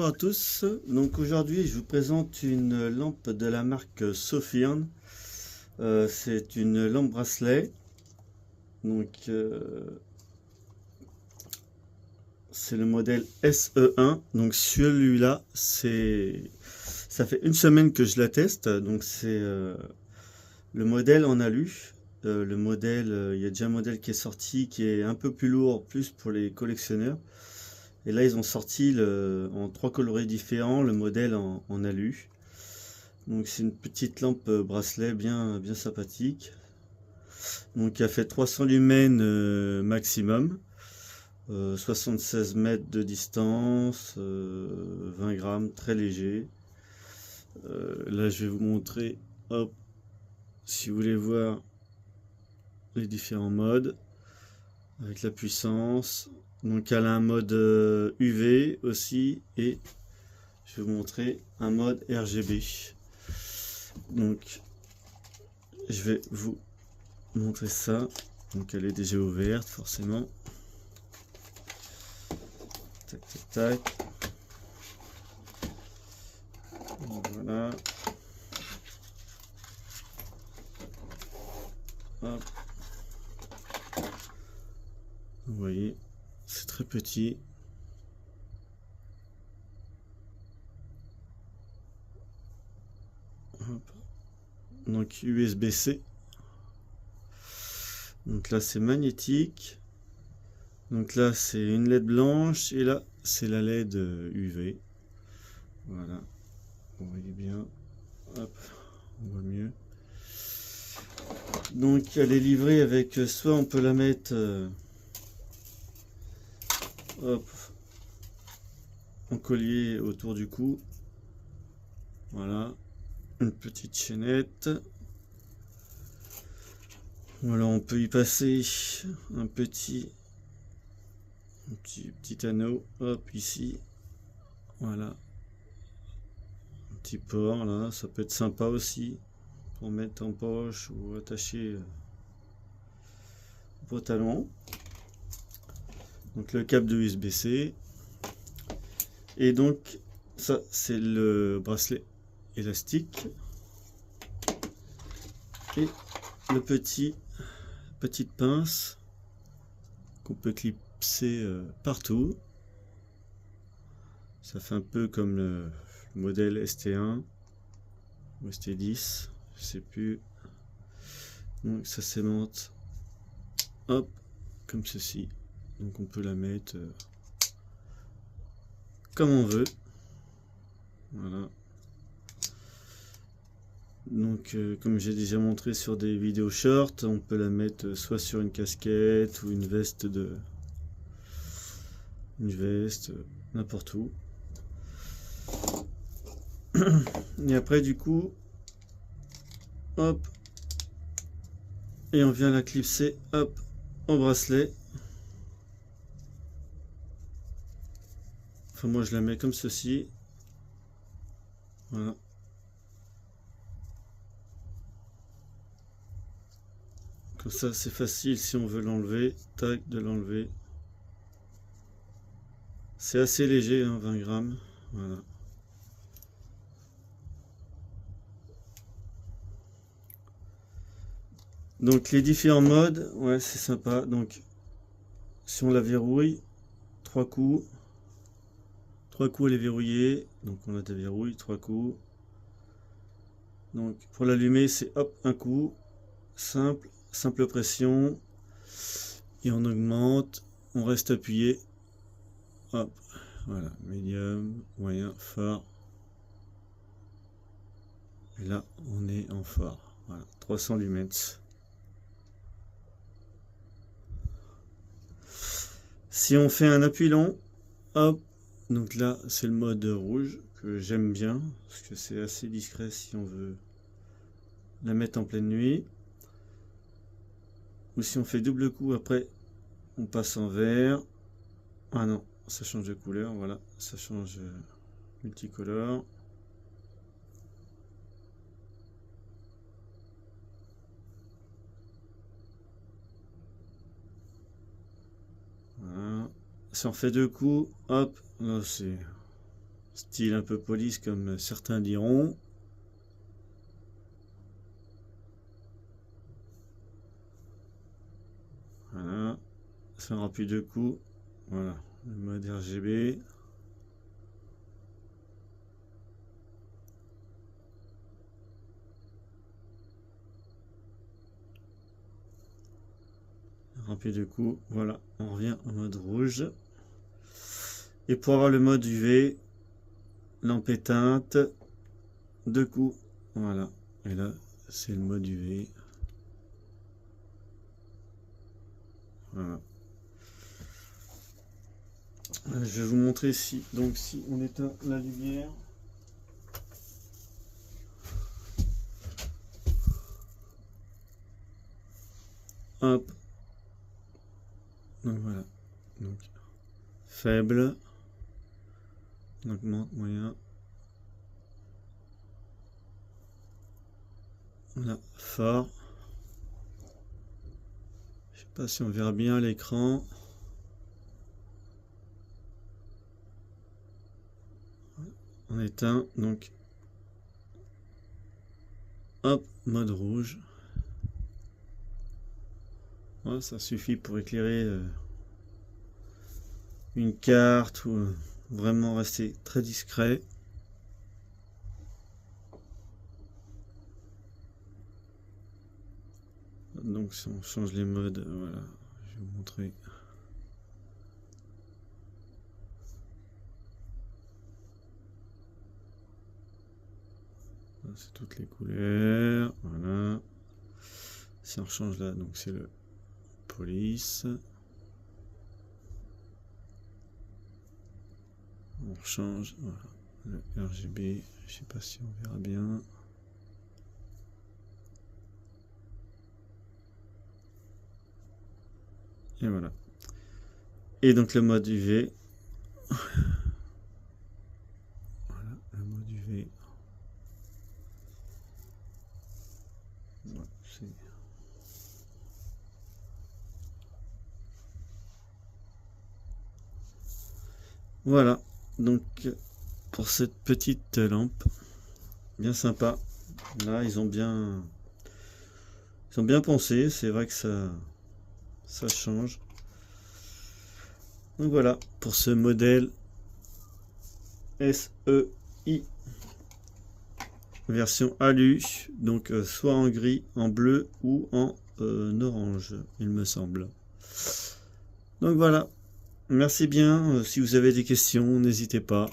Bonjour à tous, donc aujourd'hui je vous présente une lampe de la marque Sophion. C'est une lampe bracelet, donc c'est le modèle SE1. Donc celui-là, ça fait une semaine que je la teste, donc c'est le modèle en alu. Le modèle, il y a déjà un modèle qui est sorti qui est un peu plus lourd, plus pour les collectionneurs. Et là, ils ont sorti en 3 coloris différents le modèle en alu. Donc c'est une petite lampe bracelet bien sympathique. Donc qui a fait 300 lumens maximum. 76 mètres de distance, 20 grammes, très léger. Là, je vais vous montrer, hop, si vous voulez voir les différents modes avec la puissance. Donc elle a un mode UV aussi, et je vais vous montrer un mode RGB. Donc je vais vous montrer ça. Donc elle est déjà ouverte forcément. Tac tac tac. Voilà. Hop. Vous voyez, c'est très petit. Hop. Donc USB-C. Donc là c'est magnétique. Donc là c'est une LED blanche et là c'est la LED UV. Voilà. Vous voyez bien. Hop. On voit mieux. Donc elle est livrée avec, soit on peut la mettre hop, en collier autour du cou. Voilà. Une petite chaînette. Voilà, on peut y passer un petit anneau, hop, ici. Voilà. Un petit port là, ça peut être sympa aussi pour mettre en poche ou attacher au pantalon. Donc le câble de USB-C. Et donc ça c'est le bracelet élastique. Et le petite pince qu'on peut clipser partout. Ça fait un peu comme le modèle ST1 ou ST10, je sais plus. Donc ça s'aimante, hop, comme ceci. Donc on peut la mettre comme on veut. Voilà. Donc comme j'ai déjà montré sur des vidéos short, on peut la mettre soit sur une casquette ou une veste n'importe où. Et après du coup, hop, et on vient la clipser, hop, au bracelet. Enfin moi je la mets comme ceci. Voilà. Comme ça c'est facile si on veut l'enlever, tac, de l'enlever. C'est assez léger, hein, 20 grammes. Voilà. Donc les différents modes, ouais c'est sympa. Donc si on la verrouille, 3 coups. 3 coups elle est verrouillée. Donc on la déverrouille, 3 coups. Donc pour l'allumer c'est hop, un coup. Simple pression. Et on augmente, on reste appuyé. Hop, voilà, médium, moyen, fort. Et là on est en fort. Voilà, 300 lumens. Si on fait un appui long, hop, donc là c'est le mode rouge que j'aime bien parce que c'est assez discret si on veut la mettre en pleine nuit. Ou si on fait double coup, après on passe en vert. Ah non, ça change de couleur, voilà, ça change multicolore. Voilà. Si on fait deux coups, hop, là c'est style un peu police comme certains diront. Voilà, ça n'aura plus de coups. Voilà, le mode RGB. Rempli de coups, voilà, on revient en mode rouge. Et pour avoir le mode UV, lampe éteinte, 2 coups, voilà. Et là, c'est le mode UV. Voilà. Je vais vous montrer si on éteint la lumière. Hop. Donc voilà. Donc faible. On augmente, moyen. Voilà, fort. Je sais pas si on verra bien l'écran. On éteint, donc hop, mode rouge. Voilà, ça suffit pour éclairer une carte ou vraiment rester très discret. Donc si on change les modes, voilà, je vais vous montrer. C'est toutes les couleurs, voilà. Si on change là, donc c'est le police. On change, voilà, le RGB, je sais pas si on verra bien. Et voilà. Et donc le mode UV. Voilà, le mode UV. Voilà, donc pour cette petite lampe, bien sympa. Là, ils ont bien pensé. C'est vrai que ça change. Donc voilà, pour ce modèle SEI version alu, donc soit en gris, en bleu ou en orange, il me semble. Donc voilà, merci bien. Si vous avez des questions, n'hésitez pas.